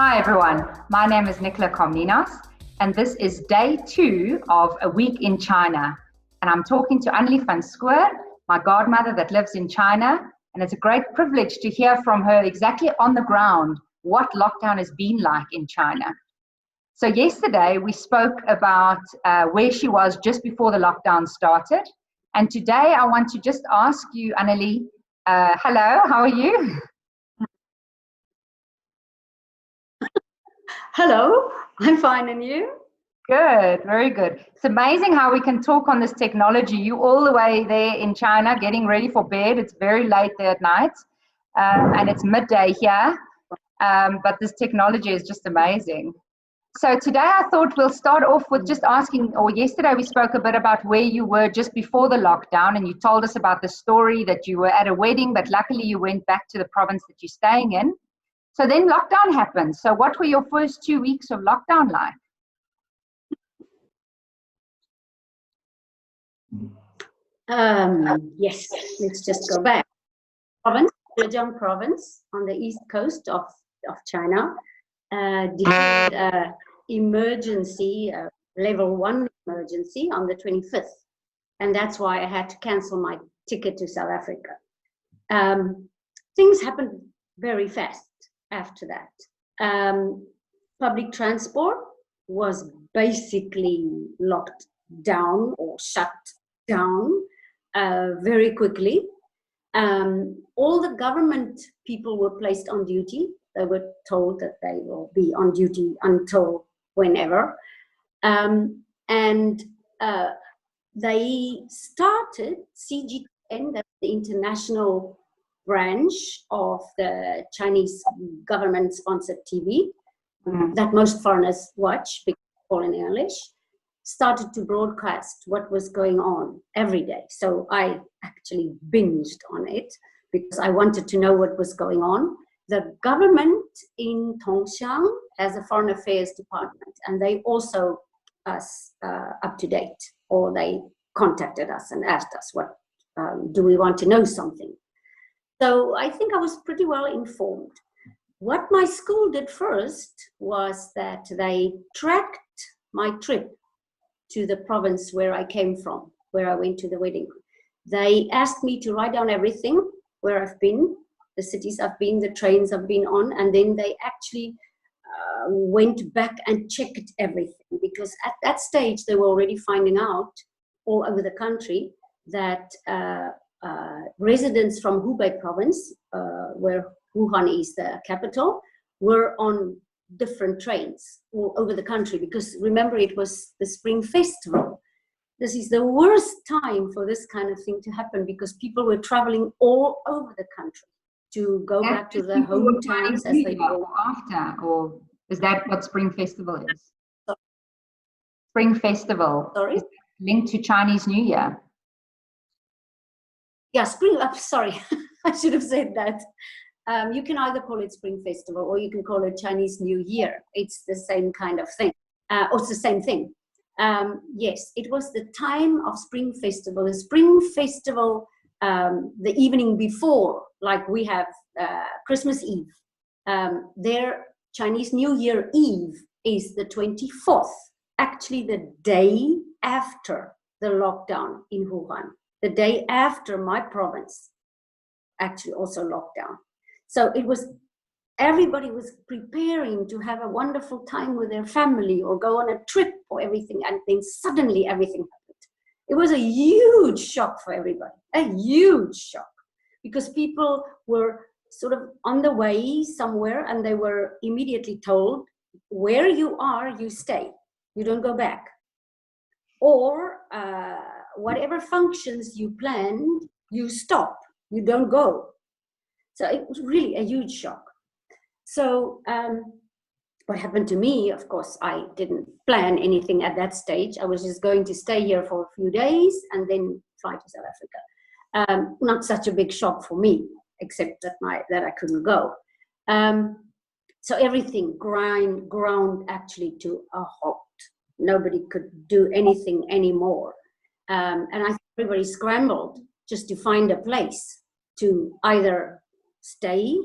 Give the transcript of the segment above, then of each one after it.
Hi everyone, my name is Nicola Komninos and this is day 2 of a week in China. And I'm talking to Anneli van Schoor, my godmother that lives in China, and it's a great privilege to hear from her exactly on the ground what lockdown has been like in China. So yesterday we spoke about where she was just before the lockdown started. And today I want to just ask you, Anneli, hello, how are you? Hello, I'm fine, and you? Good, very good. It's amazing how we can talk on this technology. You all the way there in China getting ready for bed. It's very late there at night, and it's midday here. But this technology is just amazing. So today I thought we'll start off with just asking, or yesterday we spoke a bit about where you were just before the lockdown, and you told us about the story that you were at a wedding, but luckily you went back to the province that you're staying in. So then lockdown happened. So what were your first 2 weeks of lockdown like? Yes, let's just go back. Province, Zhejiang province on the east coast of China declared emergency, level 1 emergency on the 25th. And that's why I had to cancel my ticket to South Africa. Things happened very fast after that. Public transport was basically locked down or shut down very quickly. All the government people were placed on duty. They were told that they will be on duty until whenever. And they started CGTN, that's the international branch of the Chinese government-sponsored TV that most foreigners watch, because it's all in English, started to broadcast what was going on every day. So I actually binged on it because I wanted to know what was going on. The government in Tongxiang has a foreign affairs department, and they also kept us up to date, or they contacted us and asked us, what do we want to know something? So I think I was pretty well informed. What my school did first was that they tracked my trip to the province where I came from, where I went to the wedding. They asked me to write down everything, where I've been, the cities I've been, the trains I've been on, and then they actually went back and checked everything, because at that stage they were already finding out all over the country that residents from Hubei province, where Wuhan is the capital, were on different trains all over the country, because remember, it was the Spring Festival. This is the worst time for this kind of thing to happen, because people were traveling all over the country to go back to their hometowns as they go after, or is that what Spring Festival is? Spring Festival. Sorry? Is linked to Chinese New Year. Yeah, sorry, I should have said that. You can either call it Spring Festival or you can call it Chinese New Year. It's the same kind of thing, or it's the same thing. Yes, it was the time of Spring Festival. The Spring Festival, the evening before, like we have Christmas Eve. Their Chinese New Year Eve is the 24th, actually the day after the lockdown in Wuhan, the day after my province actually also locked down. So it was, everybody was preparing to have a wonderful time with their family or go on a trip or everything, and then suddenly everything happened. It was a huge shock for everybody, a huge shock, because people were sort of on the way somewhere and they were immediately told, where you are, you stay, you don't go back. Or whatever functions you planned, you stop, you don't go. So it was really a huge shock. So what happened to me, of course, I didn't plan anything at that stage. I was just going to stay here for a few days and then fly to South Africa. Not such a big shock for me, except that I couldn't go. So everything ground actually to a halt. Nobody could do anything anymore. And I think everybody scrambled just to find a place to either stay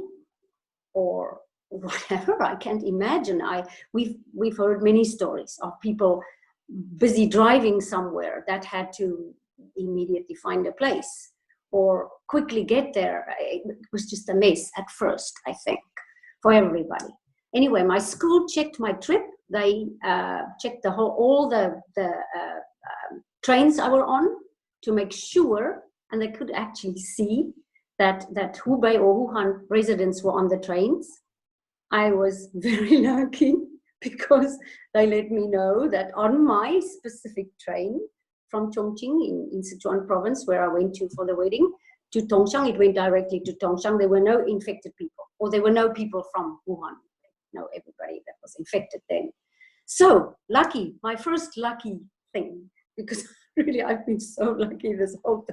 or whatever. I can't imagine. We've heard many stories of people busy driving somewhere that had to immediately find a place or quickly get there. It was just a mess at first, I think, for everybody. Anyway, my school checked my trip. They checked all the trains I were on to make sure, and they could actually see that Hubei or Wuhan residents were on the trains. I was very lucky because they let me know that on my specific train from Tongxiang in Sichuan province, where I went to for the wedding, to Tongxiang, it went directly to Tongxiang. There were no infected people, or there were no people from Wuhan. No, everybody that was infected then. So lucky, my first lucky thing, because really I've been so lucky this whole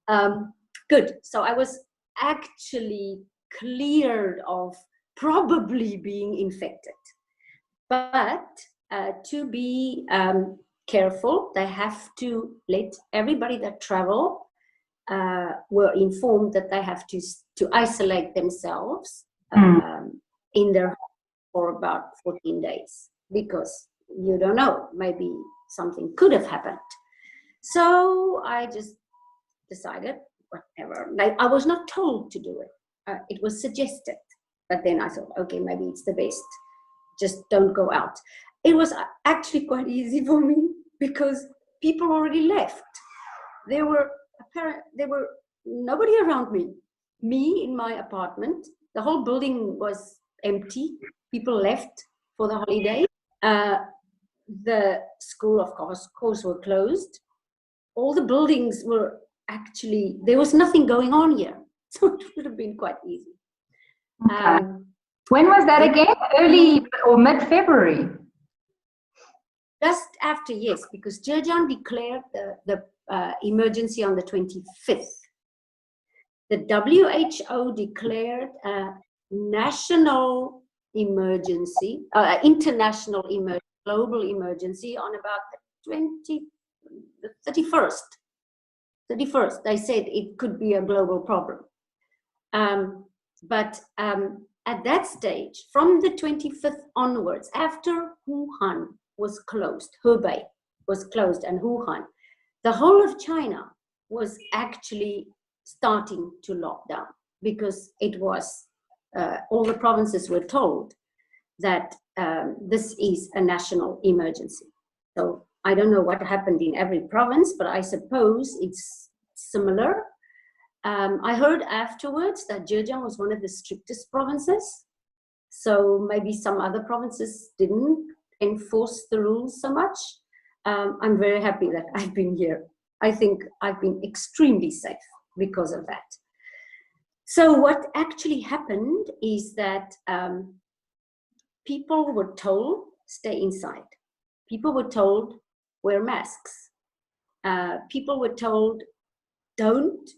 time. Good. So I was actually cleared of probably being infected. But to be careful, they have to let everybody that travel were informed that they have to isolate themselves in their home for about 14 days, because you don't know, maybe something could have happened. So I just decided, whatever. Like, I was not told to do it. It was suggested. But then I thought, okay, maybe it's the best. Just don't go out. It was actually quite easy for me because people already left. There were nobody around me. Me in my apartment. The whole building was empty. People left for the holiday. The school, of course, were closed. All the buildings were actually, there was nothing going on here. So it would have been quite easy. Okay. When was that again? Early or mid-February? Just after, yes, because Zhejiang declared the emergency on the 25th. The WHO declared a national emergency, international emergency, global emergency on about the 31st. 31st, they said it could be a global problem. But at that stage, from the 25th onwards, after Wuhan was closed, Hubei was closed and Wuhan, the whole of China was actually starting to lock down, because it was, all the provinces were told that this is a national emergency. So I don't know what happened in every province, but I suppose it's similar. I heard afterwards that Zhejiang was one of the strictest provinces. So maybe some other provinces didn't enforce the rules so much. I'm very happy that I've been here. I think I've been extremely safe because of that. So what actually happened is that people were told, stay inside. People were told, wear masks. People were told, don't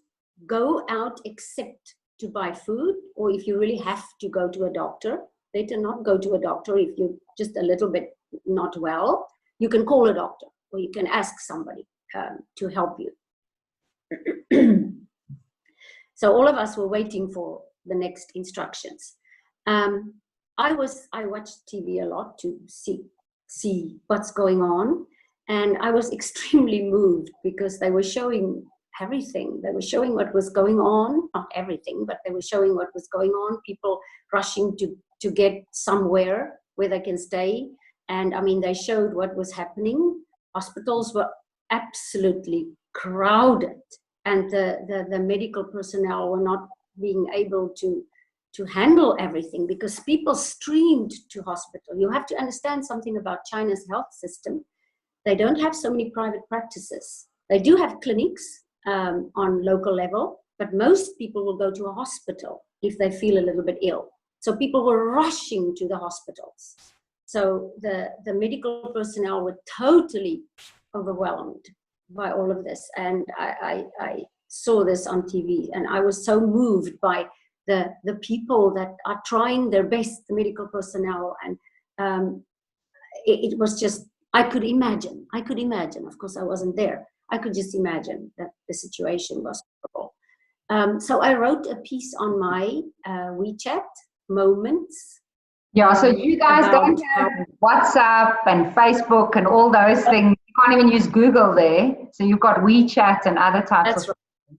go out except to buy food, or if you really have to go to a doctor. Better not go to a doctor if you're just a little bit not well. You can call a doctor, or you can ask somebody to help you. So all of us were waiting for the next instructions. I watched TV a lot to see what's going on, and I was extremely moved because they were showing everything. They were showing what was going on, not everything, but they were showing what was going on, people rushing to get somewhere where they can stay. And I mean, they showed what was happening. Hospitals were absolutely crowded, and the medical personnel were not being able to handle everything because people streamed to hospital. You have to understand something about China's health system. They don't have so many private practices. They do have clinics on local level, but most people will go to a hospital if they feel a little bit ill. So people were rushing to the hospitals. So the medical personnel were totally overwhelmed by all of this. And I saw this on TV, and I was so moved by the people that are trying their best, the medical personnel. And it was just, I could imagine, of course I wasn't there. I could just imagine that the situation was horrible. So I wrote a piece on my WeChat, moments. Yeah, so you guys don't have WhatsApp and Facebook and all those things. You can't even use Google there. So you've got WeChat and other types That's of. Right.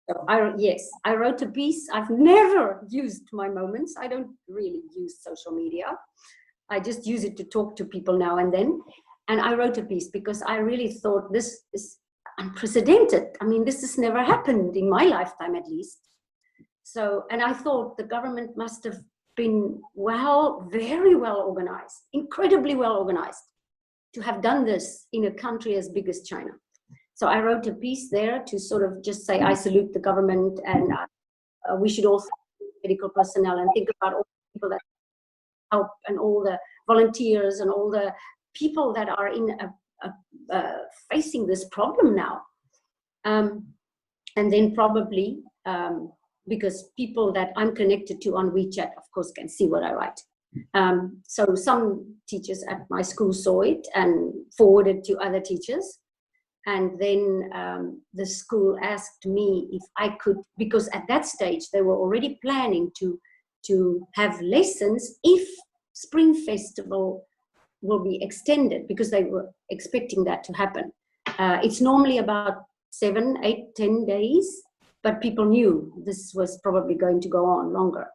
So yes, I wrote a piece. I've never used my moments. I don't really use social media. I just use it to talk to people now and then. And I wrote a piece because I really thought this is unprecedented. I mean, this has never happened in my lifetime, at least. So, and I thought the government must have been very well organized, incredibly well organized, to have done this in a country as big as China. So I wrote a piece there to sort of just say, I salute the government, and we should also medical personnel and think about all the people that help and all the volunteers and all the people that are in facing this problem now. And then probably, because people that I'm connected to on WeChat, of course, can see what I write. So some teachers at my school saw it and forwarded to other teachers. And then the school asked me if I could, because at that stage they were already planning to have lessons if Spring Festival will be extended, because they were expecting that to happen. It's normally about 7, 8, 10 days, but people knew this was probably going to go on longer.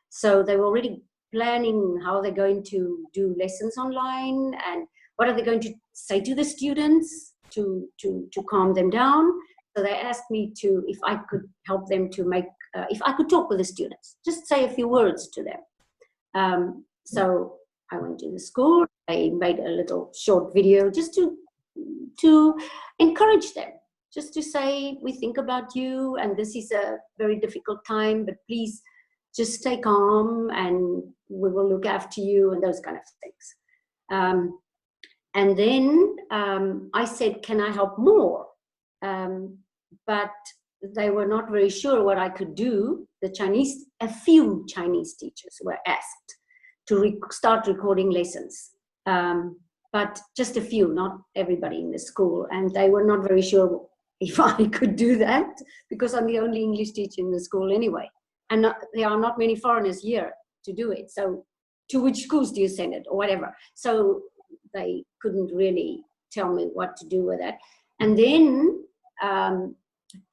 So they were already planning how they're going to do lessons online and what are they going to say to the students to calm them down. So they asked me if I could help them to make, if I could talk with the students, just say a few words to them. So I went to the school, I made a little short video just to encourage them, just to say, we think about you and this is a very difficult time, but please just stay calm and we will look after you, and those kind of things. And then I said, can I help more? But they were not very sure what I could do. A few Chinese teachers were asked to start recording lessons. But just a few, not everybody in the school. And they were not very sure if I could do that, because I'm the only English teacher in the school anyway. And there are not many foreigners here to do it. So to which schools do you send it or whatever? So they couldn't really tell me what to do with that. And then I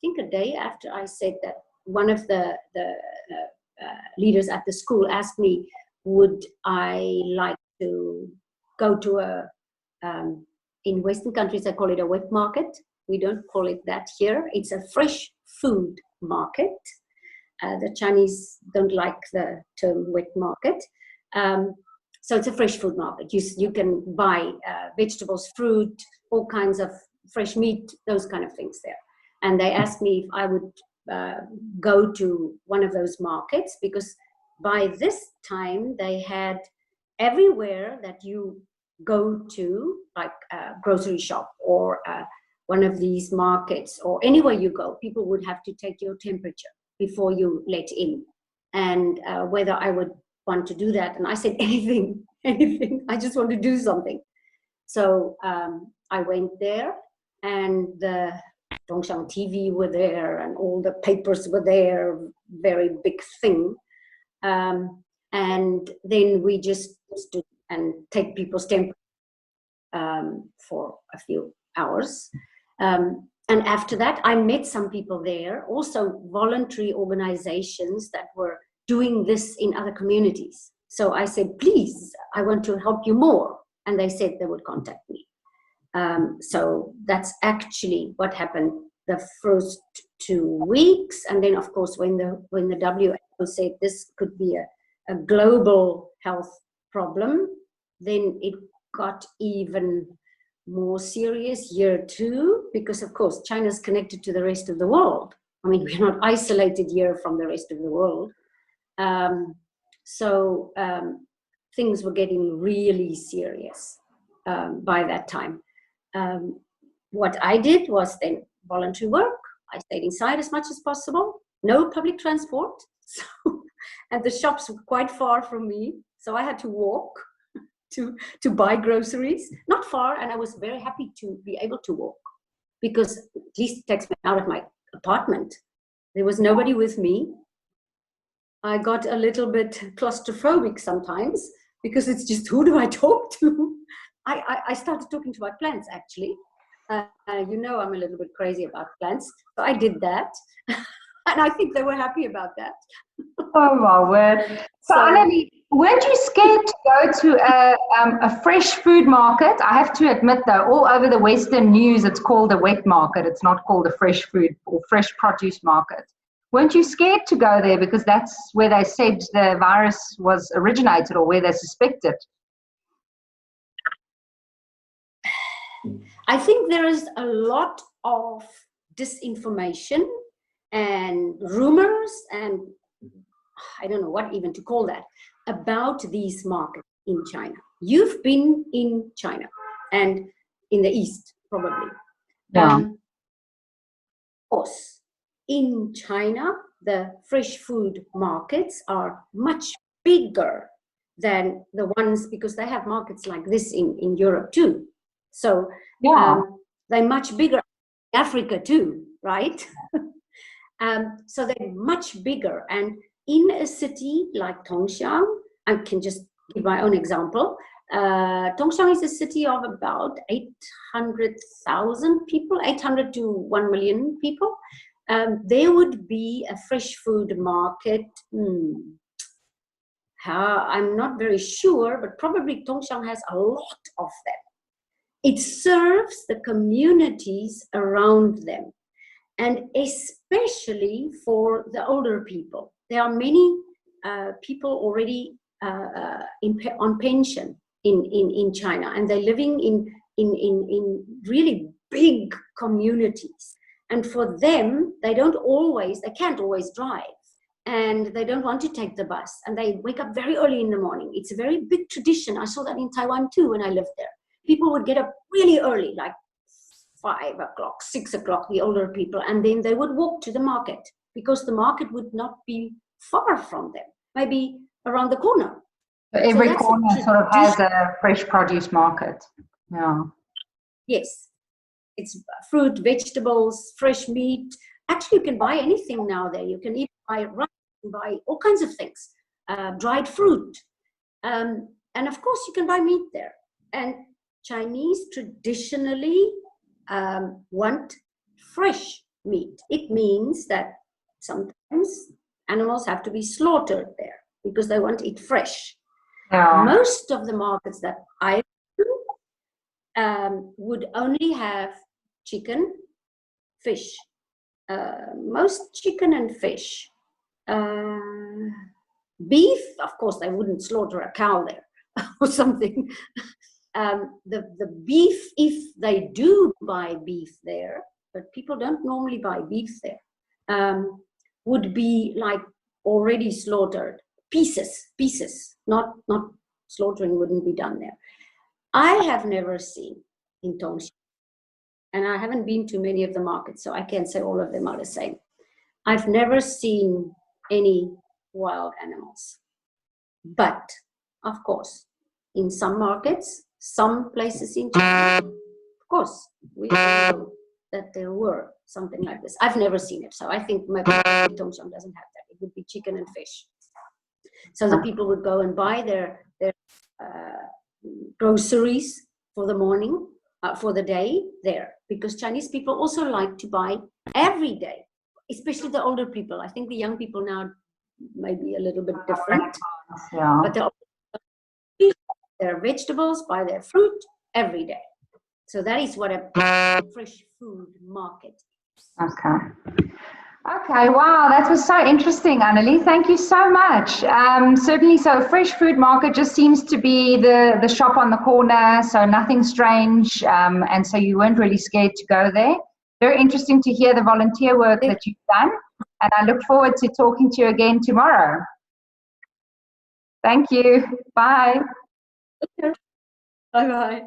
think a day after I said that, one of the leaders at the school asked me, would I like to go to in Western countries, they call it a wet market. We don't call it that here. It's a fresh food market. The Chinese don't like the term wet market. So it's a fresh food market. You can buy vegetables, fruit, all kinds of fresh meat, those kind of things there. And they asked me if I would go to one of those markets, because by this time they had everywhere that you go to, like a grocery shop or one of these markets or anywhere you go, people would have to take your temperature before you let in. And whether I would want to do that. And I said, anything, I just want to do something. So I went there, and the Tongxiang TV were there and all the papers were there, very big thing. And then we just stood and take people's temperature for a few hours. And after that, I met some people there, also voluntary organizations that were doing this in other communities. So I said, please, I want to help you more. And they said they would contact me. So that's actually what happened the first 2 weeks. And then, of course, when the WHO said this could be a global health problem, then it got even more serious year 2, because of course China's connected to the rest of the world. I mean, we're not isolated here from the rest of the world. So things were getting really serious by that time. What I did was then voluntary work. I stayed inside as much as possible, no public transport. So, and the shops were quite far from me, so I had to walk to buy groceries, not far, and I was very happy to be able to walk, because at least it takes me out of my apartment. There was nobody with me. I got a little bit claustrophobic sometimes because it's just, who do I talk to? I started talking to my plants, actually. You know, I'm a little bit crazy about plants, so I did that. And I think they were happy about that. Oh my word. So Anneli, weren't you scared to go to a fresh food market? I have to admit though, all over the Western news, it's called a wet market. It's not called a fresh food or fresh produce market. Weren't you scared to go there because that's where they said the virus was originated, or where they suspected? I think there is a lot of disinformation and rumors, and I don't know what even to call that, about these markets in China. You've been in China and in the East, probably. Yeah. Of course, in China, the fresh food markets are much bigger than the ones, because they have markets like this in Europe too. So Yeah. they're much bigger in Africa too, right? So they're much bigger. And in a city like Tongxiang, I can just give my own example. Tongxiang is a city of about 800,000 people, 800 to 1 million people. There would be a fresh food market. I'm not very sure, but probably Tongxiang has a lot of them. It serves the communities around them, and especially for the older people. There are many people already on pension in China, and they're living in really big communities. And for them, they can't always drive, and they don't want to take the bus, and they wake up very early in the morning. It's a very big tradition. I saw that in Taiwan too when I lived there. People would get up really early, like 5 o'clock, 6 o'clock, the older people, and then they would walk to the market, because the market would not be far from them, maybe around the corner. So every corner sort of has a fresh produce market. Yeah. Yes. It's fruit, vegetables, fresh meat. Actually, you can buy anything now there. You can even buy rice, you can buy all kinds of things, dried fruit. And of course, you can buy meat there. And Chinese traditionally want fresh meat. It means that sometimes animals have to be slaughtered there because they want it fresh. Yeah. Most of the markets that I would only have chicken, fish. Most chicken and fish. Beef, of course, they wouldn't slaughter a cow there or something. The beef, if they do buy beef there, but people don't normally buy beef there, would be like already slaughtered pieces. Not slaughtering wouldn't be done there. I have never seen in Tongxiang, and I haven't been to many of the markets, so I can't say all of them are the same. I've never seen any wild animals. But, of course, in some markets, some places in China, of course, we know that there were something like this. I've never seen it, so I think maybe Tongxiang doesn't have that. It would be chicken and fish. So the people would go and buy their groceries for the morning, for the day there, because Chinese people also like to buy every day, especially the older people. I think the young people now may be a little bit different, yeah. but buy their vegetables, buy their fruit every day. So that is what a fresh food market is. Okay, wow, that was so interesting, Anneli. Thank you so much. Certainly, so fresh food market just seems to be the shop on the corner, so nothing strange, and so you weren't really scared to go there. Very interesting to hear the volunteer work that you've done, and I look forward to talking to you again tomorrow. Thank you. Bye. Bye-bye.